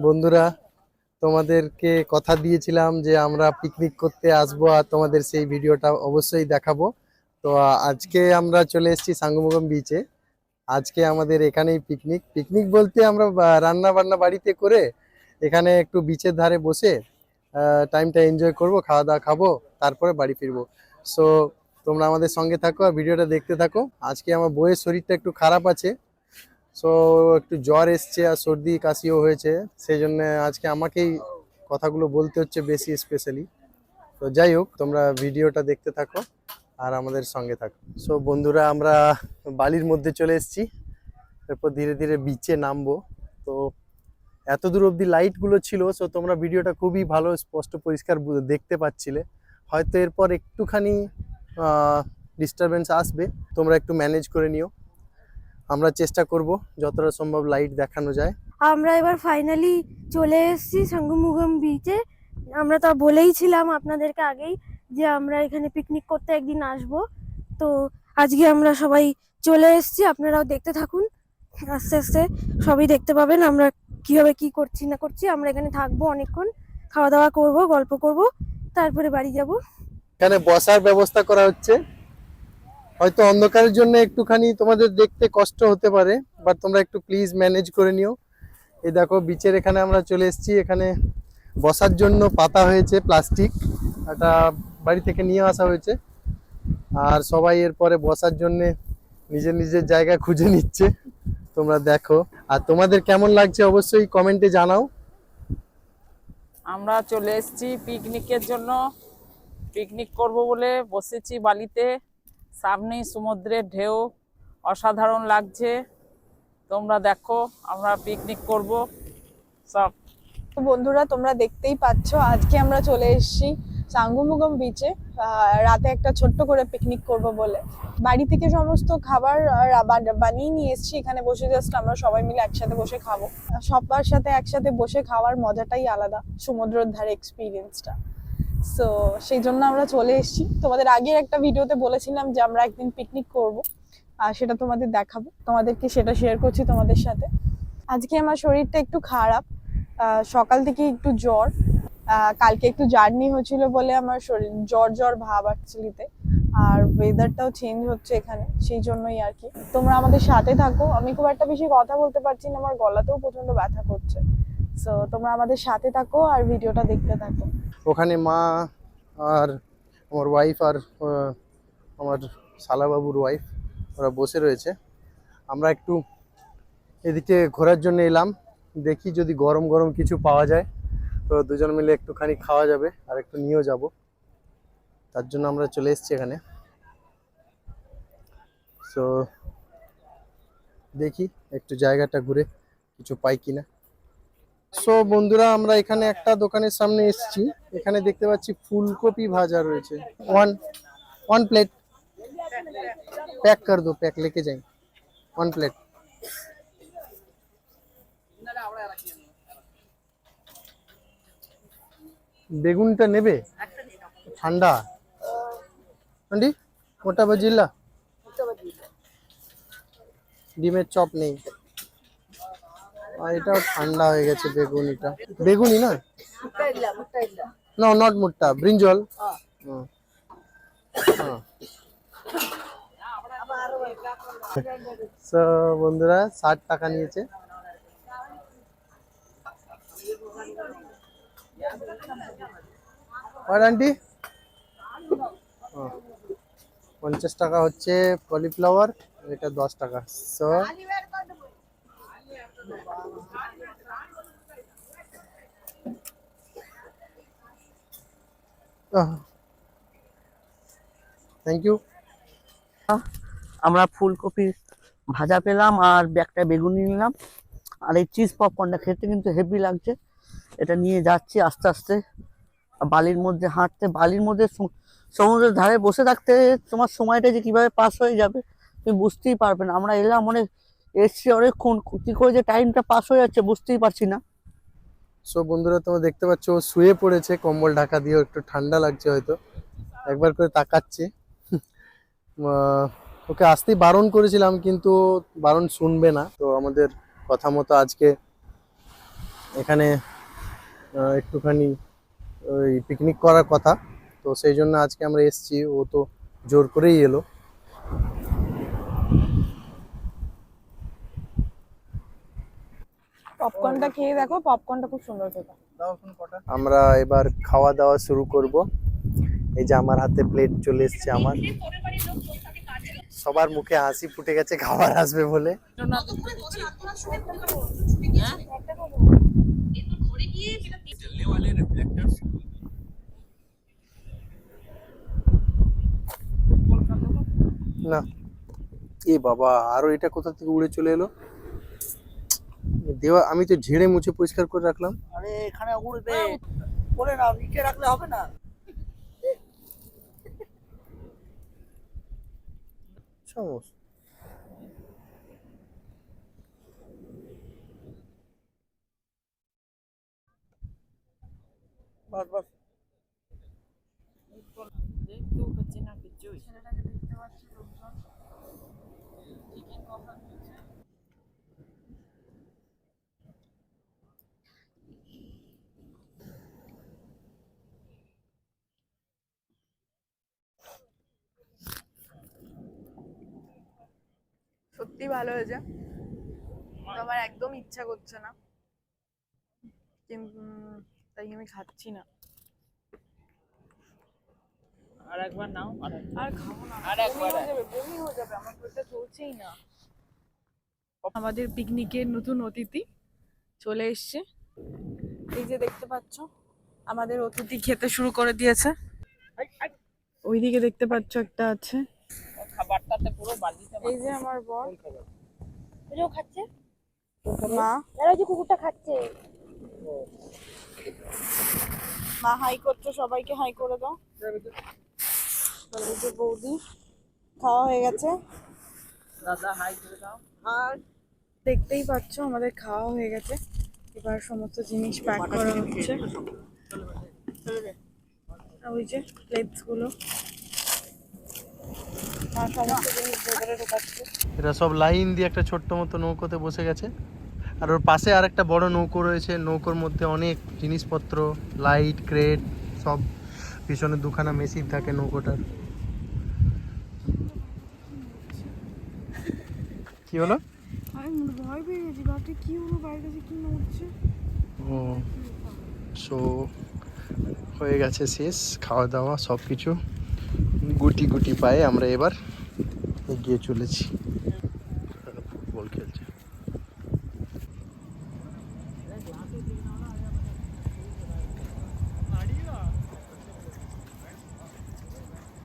বন্ধুরা, তোমাদেরকে কথা দিয়েছিলাম যে আমরা পিকনিক করতে আসবো আর তোমাদের সেই ভিডিওটা অবশ্যই দেখাবো। তো আজকে আমরা চলে এসেছি সাঙ্গুমুগম বিচে। আজকে আমাদের এখানেই পিকনিক পিকনিক বলতে আমরা রান্না বান্না বাড়িতে করে এখানে একটু বিচের ধারে বসে টাইমটা এনজয় করব, খাওয়া দাওয়া খাবো, তারপরে বাড়ি ফিরবো। সো তোমরা আমাদের সঙ্গে থাকো আর ভিডিওটা দেখতে থাকো। আজকে আমার বউয়ের শরীরটা একটু খারাপ আছে, সো একটু জ্বর এসছে আর সর্দি কাশিও হয়েছে, সেই জন্য আজকে আমাকেই কথাগুলো বলতে হচ্ছে বেশি স্পেশালি। তো যাই হোক, তোমরা ভিডিওটা দেখতে থাকো আর আমাদের সঙ্গে থাকো। সো বন্ধুরা, আমরা বালির মধ্যে চলে এসেছি, এরপর ধীরে ধীরে বিচে নামবো। তো এত দূর অবধি লাইটগুলো ছিল, সো তোমরা ভিডিওটা খুবই ভালো স্পষ্ট পরিষ্কার দেখতে পাচ্ছিলে। হয়তো এরপর একটুখানি ডিস্টারবেন্স আসবে, তোমরা একটু ম্যানেজ করে নিও। আমরা চেষ্টা করব যতটা সম্ভব লাইট দেখানো যায়। আমরা এবার ফাইনালি চলে এসেছি সাঙ্গুমুগম বিচে। আমরা তো বলেইছিলাম আপনাদেরকে আগেই যে আমরা এখানে পিকনিক করতে একদিন আসব। তো আজকে আমরা সবাই চলে এসেছি, আপনারাও দেখতে থাকুন। আস্তে আস্তে সবই দেখতে পাবেন আমরা কিভাবে কি করছি না করছি। আমরা এখানে থাকবো অনেকক্ষণ, খাওয়া দাওয়া করব, গল্প করব, তারপরে বাড়ি যাব। এখানে বসার ব্যবস্থা করা হচ্ছে। হয়তো অন্ধকারের জন্য একটুখানি তোমাদের দেখতে কষ্ট হতে পারে, বাট তোমরা একটু প্লিজ ম্যানেজ করে নিও। এই দেখো, বিচের এখানে আমরা চলে এসেছি। এখানে বসার জন্য পাতা হয়েছে প্লাস্টিক, এটা বাড়ি থেকে নিয়ে আসা হয়েছে। আর সবাই এরপরে বসার জন্য নিজের নিজের জায়গা খুঁজে নিচ্ছে, তোমরা দেখো। আর তোমাদের কেমন লাগছে অবশ্যই কমেন্টে জানাও। আমরা চলে এসেছি পিকনিকের জন্য। পিকনিক করব বলে বসেছি বালিতে, সামনেই সমুদ্রের ঢেউ, অসাধারণ লাগছে। তোমরা দেখো, আমরা পিকনিক করব সব। তো বন্ধুরা, তোমরা দেখতেই পাচ্ছ আজকে আমরা চলে এসেছি সাঙ্গুমুগম বিচে রাতে একটা ছোট্ট করে পিকনিক করব বলে। বাড়ি থেকে সমস্ত খাবার বানিয়ে নিয়ে এসেছি। এখানে বসে জাস্ট আমরা সবাই মিলে একসাথে বসে খাবো। সবার সাথে একসাথে বসে খাওয়ার মজাটাই আলাদা, সমুদ্রের ধারে এক্সপিরিয়েন্সটা। সো সেই জন্য আমরা চলে এসেছি। তোমাদের আগের একটা ভিডিওতে বলেছিলাম যে আমরা একদিন পিকনিক করব, আর সেটা তোমাদের দেখাবো, তোমাদেরকে সেটা শেয়ার করছি তোমাদের সাথে। আজকে আমার শরীরটা একটু খারাপ, সকাল থেকে একটু জ্বর। কালকে একটু জার্নি হচ্ছিল বলে আমার শরীর জ্বর জ্বর ভাব অ্যাকচুয়ালিতে। আর ওয়েদারটাও চেঞ্জ হচ্ছে এখানে, সেই জন্যই আর কি। তোমরা আমাদের সাথে থাকো। আমি খুব একটা বেশি কথা বলতে পারছি না, আমার গলাতেও প্রচন্ড ব্যথা করছে। সো তোমরা আমাদের সাথে থাকো আর ভিডিওটা দেখতে থাকো। ওখানে মা আর আমার ওয়াইফ আর আমার শালাবাবুর ওয়াইফ, ওরা বসে রয়েছে। আমরা একটু এদিকে ঘোরার জন্য এলাম, দেখি যদি গরম গরম কিছু পাওয়া যায় তো দুজন মিলে একটুখানি খাওয়া যাবে আর একটু নিয়েও যাব। তার জন্য আমরা চলে এসেছি এখানে। সো দেখি একটু জায়গাটা ঘুরে কিছু পাই কিনা। সো বন্ধুরা, আমরা এখানে একটা দোকানের সামনে এসেছি। এখানে দেখতে পাচ্ছি ফুলকপি ভাজা রয়েছে। ওয়ান প্লেট पैक कर दो, पैक लेके जाएं, 1 प्लेट। বেগুনটা নেবে? ঠান্ডা আন্টি, মোটা বাজিলা, ডিমের চপ নেই। আর এটাও ঠান্ডা হয়ে গেছে বেগুনিটা। বেগুনি না, নো নট মুট্টা, ব্রিঞ্জল। সো বন্ধুরা, 60 টাকা নিয়েছে। আর আন্টি 50 টাকা হচ্ছে কলিফ্লাওয়ার, এটা 10 টাকা। So thank you. আমরা ফুলকপি ভাজা পেলাম আর একটা বেগুনি নিলাম। আর এই চিজ পপকর্নটা খেতে কিন্তু হেভি লাগছে। এটা নিয়ে যাচ্ছি আস্তে আস্তে বালির মধ্যে হাঁটতে। বালির মধ্যে সমুদ্রের ধারে বসে থাকতে তোমার সময়টা যে কিভাবে পাস হয়ে যাবে তুমি বুঝতেই পারবে না। আমরা এলাম অনেক, এসছি অনেকক্ষণ, কি করে যে টাইমটা পাস হয়ে যাচ্ছে বুঝতেই পারছি না। সো বন্ধুরা, তোমরা দেখতে পাচ্ছ ও শুয়ে পড়েছে কম্বল ঢাকা দিয়ে, একটু ঠান্ডা লাগছে হয়তো, একবার করে তাকাচ্ছে। ওকে আসতেই বারণ করেছিলাম কিন্তু বারণ শুনবে না, তো আমাদের কথা মতো আজকে এখানে একটুখানি ওই পিকনিক করার কথা, তো সেই জন্য আজকে আমরা এসেছি। ও তো জোর করেই এলো। পপকর্নটা খেয়ে দেখো, পপকর্নটা খুব সুন্দর খেতে। আমরা এবার খাওয়া দাওয়া শুরু করব। এই যে আমার হাতে প্লেট চলে এসেছে আমার। সবার মুখে হাসি ফুটে গেছে খাবার আসবে বলে। না, এ বাবা, আরো এটা কোথা থেকে উড়ে চলে এলো? দেওয়া, আমি তো ঝেড়ে মুছে পরিষ্কার করে রাখলাম। আরে এখানে উড়বে, বলে নাও, নিচে রাখলে হবে না। সমস্যা বাস বাস। দেখতেও পাচ্ছি না কিছুই। সত্যি ভালো হয়েছে, আমার একদম ইচ্ছা করছে না, কিন্তু তাই আমি খাচ্ছি না। আর একবার নাও, আর খাবো না, আর একবার। বমি হয়ে যাবে, আমার পেটটা চলছেই না। আমাদের পিকনিকের নতুন অতিথি চলে এসছে। এই যে দেখতে পাচ্ছ, আমাদের অতিথি খেতে শুরু করে দিয়েছে। ওইদিকে দেখতে পাচ্ছ একটা আছে। খাবারটাতে পুরো বালিতে এই যে আমার বর, এটাও খাচ্ছে, মা, আর ওই যে কুকুরটা খাচ্ছে। মা হাই করছো, সবাইকে হাই করে দাও। আর এই যে বৌদি, খাওয়া হয়ে গেছে। দাদা হাই করে দাও। আর দেখতেই পাচ্ছ আমাদের খাওয়া হয়ে গেছে, এবার সমস্ত জিনিস প্যাক করা হচ্ছে। আর ওই যে প্লেটস গুলো, মা সমস্ত জিনিস ভেতরে ঢোকাচ্ছে। এরা সব লাইন দিয়ে একটা ছোট্ট মতো নৌকোতে বসে গেছে। আর ওর পাশে আর একটা বড় নৌকো রয়েছে। নৌকোর মধ্যে অনেক জিনিসপত্র, লাইট, ক্রেট, সব। পিছনে দুখানা মেশিন থাকে নৌকোটার। কি হলো? আমি ভয় পেয়ে গেছি, বাপরে কি হলো, বাইরে কাছে কি নড়ছে। ও, সো হয়ে গেছে শেষ খাওয়া দাওয়া সব কিছু। গুটি গুটি পায়ে আমরা এবার এগিয়ে চলেছি।